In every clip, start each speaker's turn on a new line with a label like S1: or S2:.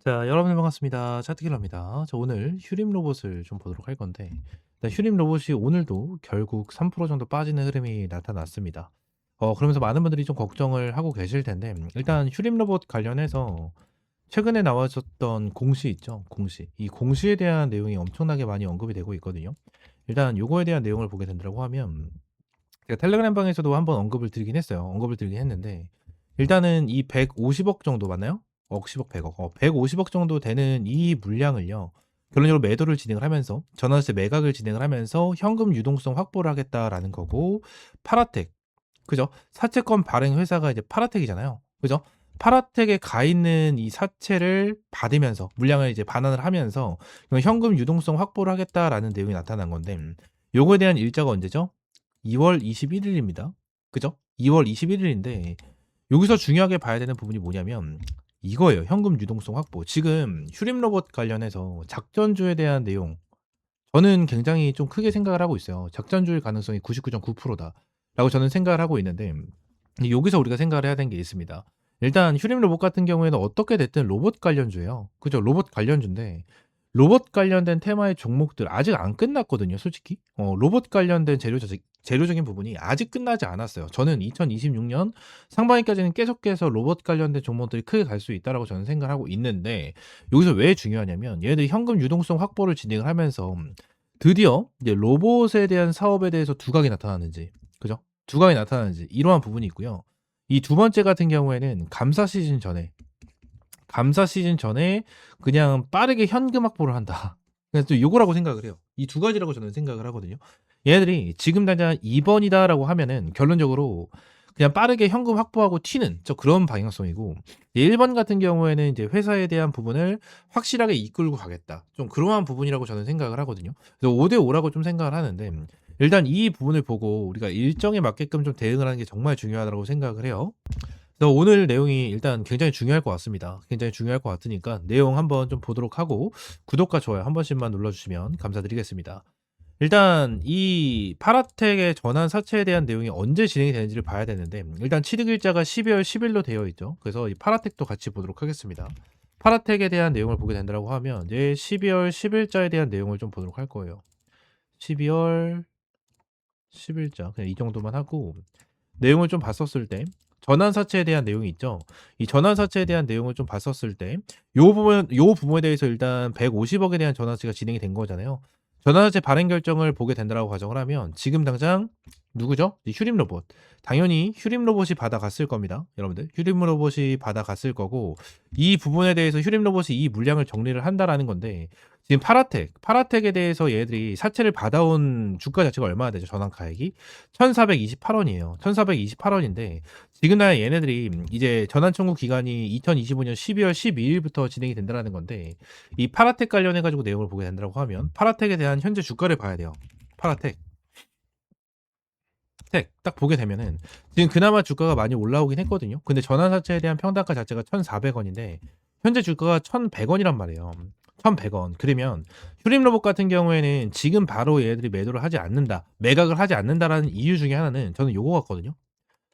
S1: 자, 여러분 반갑습니다. 차트킬러입니다. 오늘 휴림 로봇을 좀 보도록 할 건데, 일단 휴림 로봇이 오늘도 결국 3% 정도 빠지는 흐름이 나타났습니다. 그러면서 많은 분들이 좀 걱정을 하고 계실 텐데, 일단 휴림 로봇 관련해서 최근에 나왔었던 공시 있죠? 공시. 이 공시에 대한 내용이 엄청나게 많이 언급이 되고 있거든요. 일단 요거에 대한 내용을 보게 된다고 하면, 제가 텔레그램 방에서도 한번 언급을 드리긴 했어요. 언급을 드리긴 했는데, 일단은 이 150억 정도 맞나요? 억, 10억, 100억. 150억 정도 되는 이 물량을요. 결론적으로 매도를 진행을 하면서 전환세 매각을 진행을 하면서 현금 유동성 확보를 하겠다라는 거고, 파라텍, 그죠? 사채권 발행 회사가 이제 파라텍이잖아요. 그죠? 파라텍에 가 있는 이 사채를 받으면서 물량을 이제 반환을 하면서 현금 유동성 확보를 하겠다라는 내용이 나타난 건데, 요거에 대한 일자가 언제죠? 2월 21일입니다. 그죠? 2월 21일인데 여기서 중요하게 봐야 되는 부분이 뭐냐면 이거예요. 현금 유동성 확보. 지금 휴림 로봇 관련해서 작전주에 대한 내용 저는 굉장히 좀 크게 생각을 하고 있어요. 작전주의 가능성이 99.9%다 라고 저는 생각을 하고 있는데 여기서 우리가 생각을 해야 되는 게 있습니다. 일단 휴림 로봇 같은 경우에는 어떻게 됐든 로봇 관련주예요. 그죠? 로봇 관련주인데 로봇 관련된 테마의 종목들 아직 안 끝났거든요, 솔직히. 로봇 관련된 재료적인 부분이 아직 끝나지 않았어요. 저는 2026년 상반기까지는 계속해서 로봇 관련된 종목들이 크게 갈 수 있다라고 저는 생각을 하고 있는데 여기서 왜 중요하냐면 얘네들이 현금 유동성 확보를 진행을 하면서 드디어 이제 로봇에 대한 사업에 대해서 두각이 나타나는지, 그죠? 두각이 나타나는지 이러한 부분이 있고요. 이 두 번째 같은 경우에는 감사 시즌 전에 그냥 빠르게 현금 확보를 한다. 그래서 또 요거라고 생각을 해요. 이 두 가지라고 저는 생각을 하거든요. 얘네들이 지금 당장 2번이다라고 하면은 결론적으로 그냥 빠르게 현금 확보하고 튀는 그런 방향성이고 1번 같은 경우에는 이제 회사에 대한 부분을 확실하게 이끌고 가겠다. 좀 그러한 부분이라고 저는 생각을 하거든요. 그래서 5대 5라고 좀 생각을 하는데 일단 이 부분을 보고 우리가 일정에 맞게끔 좀 대응을 하는 게 정말 중요하다고 생각을 해요. 그래서 오늘 내용이 일단 굉장히 중요할 것 같습니다. 굉장히 중요할 것 같으니까 내용 한번 좀 보도록 하고 구독과 좋아요 한 번씩만 눌러주시면 감사드리겠습니다. 일단 이 파라텍의 전환 사채에 대한 내용이 언제 진행이 되는지를 봐야 되는데 일단 취득일자가 12월 10일로 되어 있죠. 그래서 이 파라텍도 같이 보도록 하겠습니다. 파라텍에 대한 내용을 보게 된다고 하면 이제 12월 10일자에 대한 내용을 좀 보도록 할 거예요. 12월 10일자 그냥 이 정도만 하고 내용을 좀 봤었을 때 전환 사채에 대한 내용이 있죠. 이 전환 사채에 대한 내용을 좀 봤었을 때 요 부분에 대해서 일단 150억에 대한 전환 사채가 진행이 된 거잖아요. 전환 사채 발행 결정을 보게 된다라고 가정을 하면 지금 당장 누구죠? 이 휴림 로봇. 당연히 휴림 로봇이 받아갔을 겁니다. 여러분들. 휴림 로봇이 받아갔을 거고 이 부분에 대해서 휴림 로봇이 이 물량을 정리를 한다라는 건데 지금 파라텍에 대해서 얘들이 사채를 받아온 주가 자체가 얼마나 되죠? 전환 가액이 1,428원이에요. 1,428원인데 지금 날 얘네들이 이제 전환 청구 기간이 2025년 12월 12일부터 진행이 된다라는 건데 이 파라텍 관련해 가지고 내용을 보게 된다고 하면 파라텍에 대한 현재 주가를 봐야 돼요. 파라텍 딱 보게 되면은 지금 그나마 주가가 많이 올라오긴 했거든요. 근데 전환사채에 대한 평단가 자체가 1,400원인데 현재 주가가 1,100원이란 말이에요. 1,100원. 그러면 휴림 로봇 같은 경우에는 지금 바로 얘들이 매도를 하지 않는다, 매각을 하지 않는다라는 이유 중에 하나는 저는 요거 같거든요.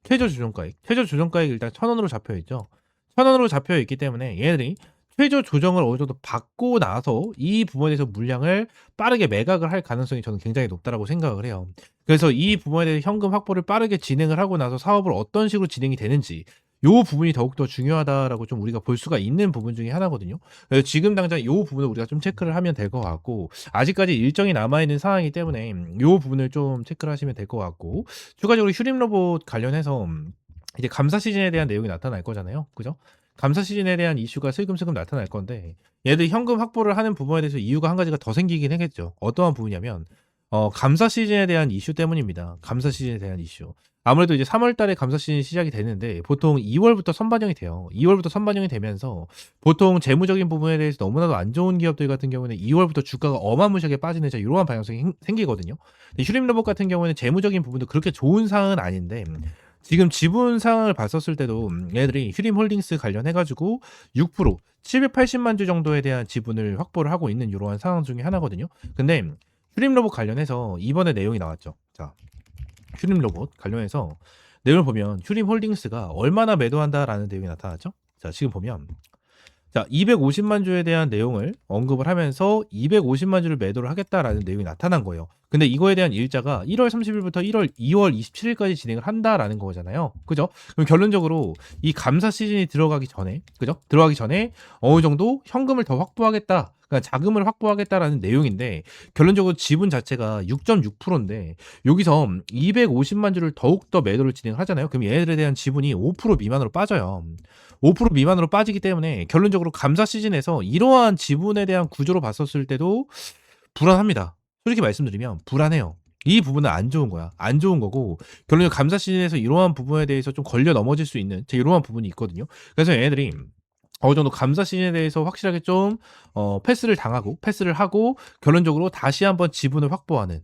S1: 최저 조정가액. 최저 조정가액이 일단 1,000원으로 잡혀 있죠. 1,000원으로 잡혀 있기 때문에 얘네들이 최저 조정을 어느 정도 받고 나서 이 부분에 대해서 물량을 빠르게 매각을 할 가능성이 저는 굉장히 높다라고 생각을 해요. 그래서 이 부분에 대해서 현금 확보를 빠르게 진행을 하고 나서 사업을 어떤 식으로 진행이 되는지 요 부분이 더욱더 중요하다라고 좀 우리가 볼 수가 있는 부분 중에 하나거든요. 그래서 지금 당장 요 부분을 우리가 좀 체크를 하면 될 것 같고 아직까지 일정이 남아 있는 상황이기 때문에 요 부분을 좀 체크를 하시면 될 것 같고 추가적으로 휴림 로봇 관련해서 이제 감사 시즌에 대한 내용이 나타날 거잖아요. 그죠? 감사 시즌에 대한 이슈가 슬금슬금 나타날 건데 얘들 현금 확보를 하는 부분에 대해서 이유가 한 가지가 더 생기긴 하겠죠. 어떠한 부분이냐면 감사 시즌에 대한 이슈 때문입니다. 감사 시즌에 대한 이슈. 아무래도 이제 3월 달에 감사 시즌이 시작이 되는데 보통 2월부터 선반영이 돼요. 2월부터 선반영이 되면서 보통 재무적인 부분에 대해서 너무나도 안 좋은 기업들 같은 경우는 2월부터 주가가 어마무시하게 빠지는 이러한 방향성이 생기거든요. 근데 휴림 로봇 같은 경우에는 재무적인 부분도 그렇게 좋은 상황은 아닌데 지금 지분 상황을 봤었을 때도 얘들이 휴림 홀딩스 관련해 가지고 6% 780만 주 정도에 대한 지분을 확보를 하고 있는 이러한 상황 중에 하나거든요. 근데 휴림 로봇 관련해서 이번에 내용이 나왔죠. 자, 휴림 로봇 관련해서 내용을 보면 휴림 홀딩스가 얼마나 매도한다라는 내용이 나타났죠. 자, 지금 보면 자, 250만 주에 대한 내용을 언급을 하면서 250만 주를 매도를 하겠다라는 내용이 나타난 거예요. 근데 이거에 대한 일자가 1월 30일부터 2월 27일까지 진행을 한다라는 거잖아요. 그죠? 그럼 결론적으로 이 감사 시즌이 들어가기 전에, 그죠? 들어가기 전에 어느 정도 현금을 더 확보하겠다. 그러니까 자금을 확보하겠다라는 내용인데 결론적으로 지분 자체가 6.6%인데 여기서 250만 주를 더욱 더 매도를 진행을 하잖아요. 그럼 얘네들에 대한 지분이 5% 미만으로 빠져요. 5% 미만으로 빠지기 때문에 결론적으로 감사 시즌에서 이러한 지분에 대한 구조로 봤었을 때도 불안합니다. 솔직히 말씀드리면 불안해요. 이 부분은 안 좋은 거야. 안 좋은 거고 결론적으로 감사 시즌에서 이러한 부분에 대해서 좀 걸려 넘어질 수 있는 이러한 부분이 있거든요. 그래서 얘네들이 어느 정도 감사 시즌에 대해서 확실하게 좀 패스를 하고 결론적으로 다시 한번 지분을 확보하는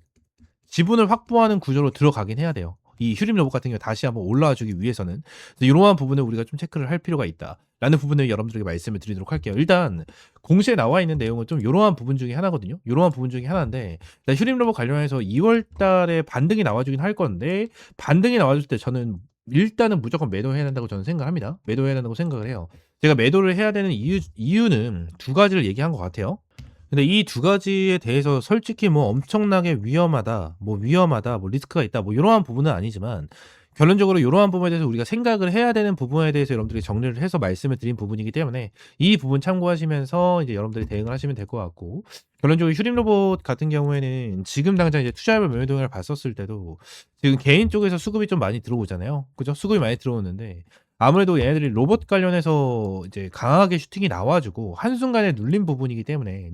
S1: 구조로 들어가긴 해야 돼요. 이 휴림 로봇 같은 경우 다시 한번 올라와 주기 위해서는 이러한 부분을 우리가 좀 체크를 할 필요가 있다라는 부분을 여러분들에게 말씀을 드리도록 할게요. 일단 공시에 나와 있는 내용은 좀 이러한 부분 중에 하나거든요. 이러한 부분 중에 하나인데 일단 휴림 로봇 관련해서 2월 달에 반등이 나와주긴 할 건데 반등이 나와줄 때 저는 일단은 무조건 매도해야 된다고 저는 생각을 합니다. 매도해야 된다고 생각을 해요. 제가 매도를 해야 되는 이유는 두 가지를 얘기한 것 같아요. 근데 이 두 가지에 대해서 솔직히 뭐 엄청나게 위험하다, 뭐 리스크가 있다, 뭐 이러한 부분은 아니지만 결론적으로 이러한 부분에 대해서 우리가 생각을 해야 되는 부분에 대해서 여러분들이 정리를 해서 말씀을 드린 부분이기 때문에 이 부분 참고하시면서 이제 여러분들이 대응을 하시면 될 것 같고 결론적으로 휴림 로봇 같은 경우에는 지금 당장 이제 투자별 매매 동향을 봤었을 때도 지금 개인 쪽에서 수급이 좀 많이 들어오잖아요. 그죠? 수급이 많이 들어오는데 아무래도 얘네들이 로봇 관련해서 이제 강하게 슈팅이 나와주고 한순간에 눌린 부분이기 때문에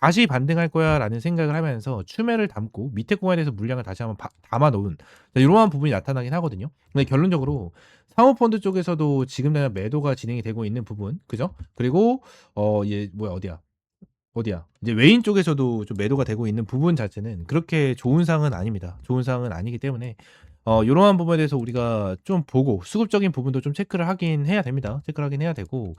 S1: 다시 반등할 거야라는 생각을 하면서 추매를 담고 밑에 공간에 대해서 물량을 다시 한번 담아놓은 이러한 부분이 나타나긴 하거든요. 근데 결론적으로 사모펀드 쪽에서도 지금 매도가 진행이 되고 있는 부분, 그죠? 그리고 얘 뭐야 어디야? 이제 외인 쪽에서도 좀 매도가 되고 있는 부분 자체는 그렇게 좋은 상은 아닙니다. 좋은 상은 아니기 때문에 요러한 부분에 대해서 우리가 좀 보고 수급적인 부분도 좀 체크를 하긴 해야 됩니다. 체크를 하긴 해야 되고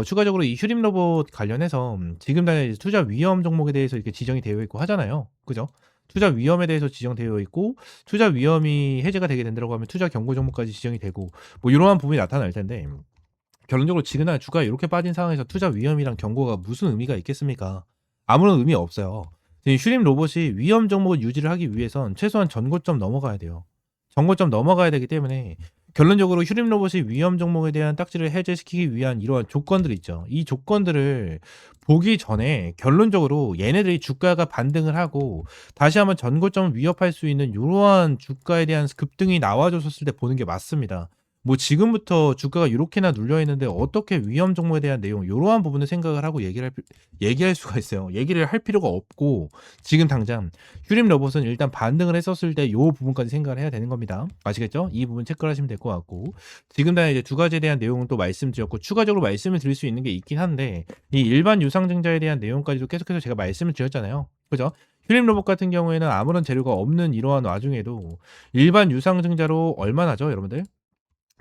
S1: 추가적으로 이 휴림 로봇 관련해서 지금 당장 투자 위험 종목에 대해서 이렇게 지정이 되어 있고 하잖아요. 그죠? 투자 위험에 대해서 지정되어 있고 투자 위험이 해제가 되게 된다고 하면 투자 경고 종목까지 지정이 되고 뭐 이러한 부분이 나타날 텐데 결론적으로 지금 주가가 이렇게 빠진 상황에서 투자 위험이랑 경고가 무슨 의미가 있겠습니까? 아무런 의미 없어요. 휴림 로봇이 위험 종목을 유지를 하기 위해선 최소한 전고점 넘어가야 돼요. 전고점 넘어가야 되기 때문에 결론적으로 휴림 로봇이 위험 종목에 대한 딱지를 해제시키기 위한 이러한 조건들이 있죠. 이 조건들을 보기 전에 결론적으로 얘네들이 주가가 반등을 하고 다시 한번 전고점을 위협할 수 있는 이러한 주가에 대한 급등이 나와줬을 때 보는 게 맞습니다. 뭐 지금부터 주가가 이렇게나 눌려 있는데 어떻게 위험 종목에 대한 내용 이러한 부분을 생각을 하고 얘기할 수가 있어요. 얘기를 할 필요가 없고 지금 당장 휴림 로봇은 일단 반등을 했었을 때 이 부분까지 생각을 해야 되는 겁니다. 아시겠죠? 이 부분 체크를 하시면 될 것 같고 지금 다 이제 두 가지에 대한 내용은 또 말씀드렸고 추가적으로 말씀을 드릴 수 있는 게 있긴 한데 이 일반 유상증자에 대한 내용까지도 계속해서 제가 말씀을 드렸잖아요. 그죠? 휴림 로봇 같은 경우에는 아무런 재료가 없는 이러한 와중에도 일반 유상증자로 얼마나죠, 여러분들?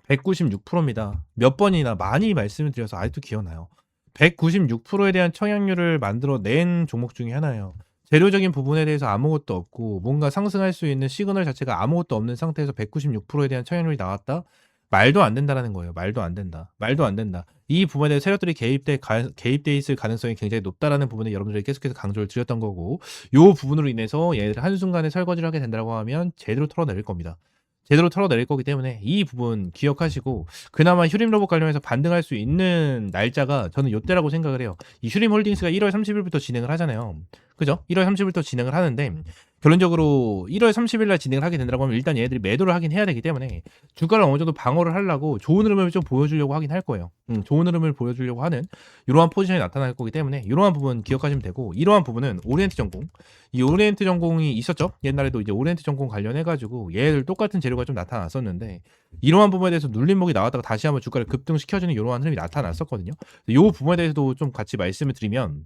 S1: 196%입니다. 몇 번이나 많이 말씀을 드려서 아직도 기억나요. 196%에 대한 청약률을 만들어 낸 종목 중에 하나예요. 재료적인 부분에 대해서 아무것도 없고 뭔가 상승할 수 있는 시그널 자체가 아무것도 없는 상태에서 196%에 대한 청약률이 나왔다? 말도 안 된다라는 거예요. 말도 안 된다. 말도 안 된다. 이 부분에 대해 세력들이 개입돼 있을 가능성이 굉장히 높다라는 부분을 여러분들이 계속해서 강조를 드렸던 거고 이 부분으로 인해서 얘네들 한순간에 설거지를 하게 된다고 하면 제대로 털어내릴 겁니다. 제대로 털어내릴 거기 때문에 이 부분 기억하시고 그나마 휴림 로봇 관련해서 반등할 수 있는 날짜가 저는 이때라고 생각을 해요. 이 휴림 홀딩스가 1월 30일부터 진행을 하잖아요. 그죠? 1월 30일부터 진행을 하는데 결론적으로 1월 30일 날 진행을 하게 된다고 하면 일단 얘들이 매도를 하긴 해야 되기 때문에 주가를 어느 정도 방어를 하려고 좋은 흐름을 좀 보여주려고 하긴 할 거예요. 좋은 흐름을 보여주려고 하는 이러한 포지션이 나타날 거기 때문에 이러한 부분 기억하시면 되고 이러한 부분은 오리엔트 전공 이 오리엔트 전공이 있었죠. 옛날에도 이제 오리엔트 전공 관련해가지고 얘들 똑같은 재료가 좀 나타났었는데 이러한 부분에 대해서 눌림목이 나왔다가 다시 한번 주가를 급등시켜주는 이러한 흐름이 나타났었거든요. 이 부분에 대해서도 좀 같이 말씀을 드리면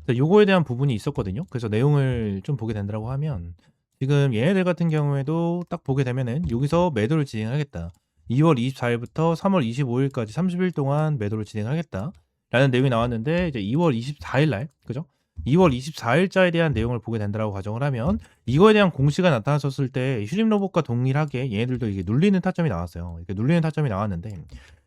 S1: 요거에 대한 부분이 있었거든요. 그래서 내용을 좀 보게 된다고 하면 지금 얘네들 같은 경우에도 딱 보게 되면은 여기서 매도를 진행하겠다. 2월 24일부터 3월 25일까지 30일 동안 매도를 진행하겠다. 라는 내용이 나왔는데 이제 2월 24일 날, 그죠? 2월 24일자에 대한 내용을 보게 된다라고 가정을 하면 이거에 대한 공시가 나타났었을 때 휴림 로봇과 동일하게 얘네들도 이게 눌리는 타점이 나왔어요. 이렇게 눌리는 타점이 나왔는데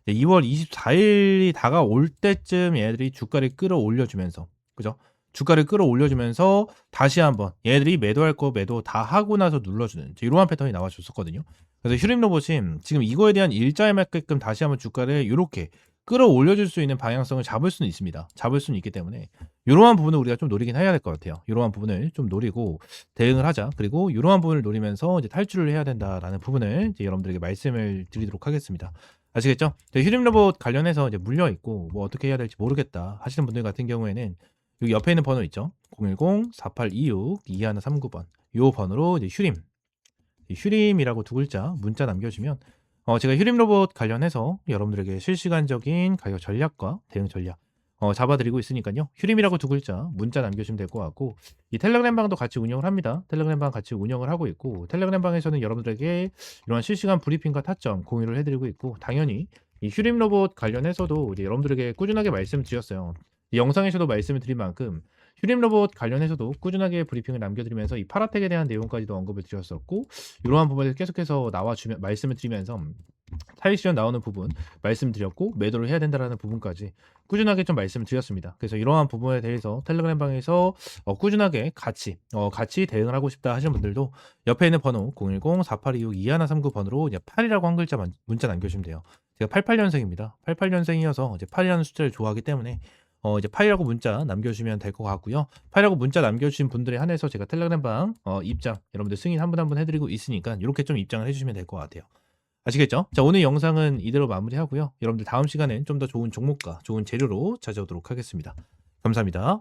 S1: 이제 2월 24일이 다가올 때쯤 얘네들이 주가를 끌어올려주면서, 그죠? 주가를 끌어올려주면서 다시 한번 얘네들이 매도할 거 매도 다 하고 나서 눌러주는 이러한 패턴이 나와줬었거든요. 그래서 휴림 로봇이 지금 이거에 대한 일자에 맞게끔 다시 한번 주가를 이렇게 끌어올려줄 수 있는 방향성을 잡을 수는 있습니다. 잡을 수는 있기 때문에 이러한 부분을 우리가 좀 노리긴 해야 될 것 같아요. 이러한 부분을 좀 노리고 대응을 하자. 그리고 이러한 부분을 노리면서 이제 탈출을 해야 된다라는 부분을 이제 여러분들에게 말씀을 드리도록 하겠습니다. 아시겠죠? 휴림 로봇 관련해서 이제 물려 있고 뭐 어떻게 해야 될지 모르겠다 하시는 분들 같은 경우에는 여기 옆에 있는 번호 있죠? 010-4826-2139번 요 번호로 이제 휴림이라고 두 글자 문자 남겨주시면 제가 휴림 로봇 관련해서 여러분들에게 실시간적인 가격 전략과 대응 전략 잡아드리고 있으니까요. 휴림이라고 두 글자 문자 남겨주시면 될 것 같고, 이 텔레그램 방도 같이 운영을 합니다. 텔레그램 방 같이 운영을 하고 있고, 텔레그램 방에서는 여러분들에게 이러한 실시간 브리핑과 타점 공유를 해드리고 있고, 당연히 이 휴림 로봇 관련해서도 이제 여러분들에게 꾸준하게 말씀드렸어요. 이 영상에서도 말씀을 드린 만큼 휴림 로봇 관련해서도 꾸준하게 브리핑을 남겨드리면서 이 파라텍에 대한 내용까지도 언급을 드렸었고, 이러한 부분을 계속해서 나와주면 말씀을 드리면서 타익 실현 나오는 부분 말씀드렸고, 매도를 해야 된다라는 부분까지 꾸준하게 좀 말씀을 드렸습니다. 그래서 이러한 부분에 대해서 텔레그램 방에서 꾸준하게 같이 대응을 하고 싶다 하시는 분들도 옆에 있는 번호 010-4826-2139 번호로 이제 8이라고 한 글자 문자 남겨주시면 돼요. 제가 88년생입니다. 88년생이어서 이제 8이라는 숫자를 좋아하기 때문에 이제 8이라고 문자 남겨주시면 될 것 같고요. 8이라고 문자 남겨주신 분들에 한해서 제가 텔레그램 방 입장 여러분들 승인 한 분 한 분 해드리고 있으니까 이렇게 좀 입장을 해주시면 될 것 같아요. 아시겠죠? 자, 오늘 영상은 이대로 마무리하고요. 여러분들 다음 시간엔 좀 더 좋은 종목과 좋은 재료로 찾아오도록 하겠습니다. 감사합니다.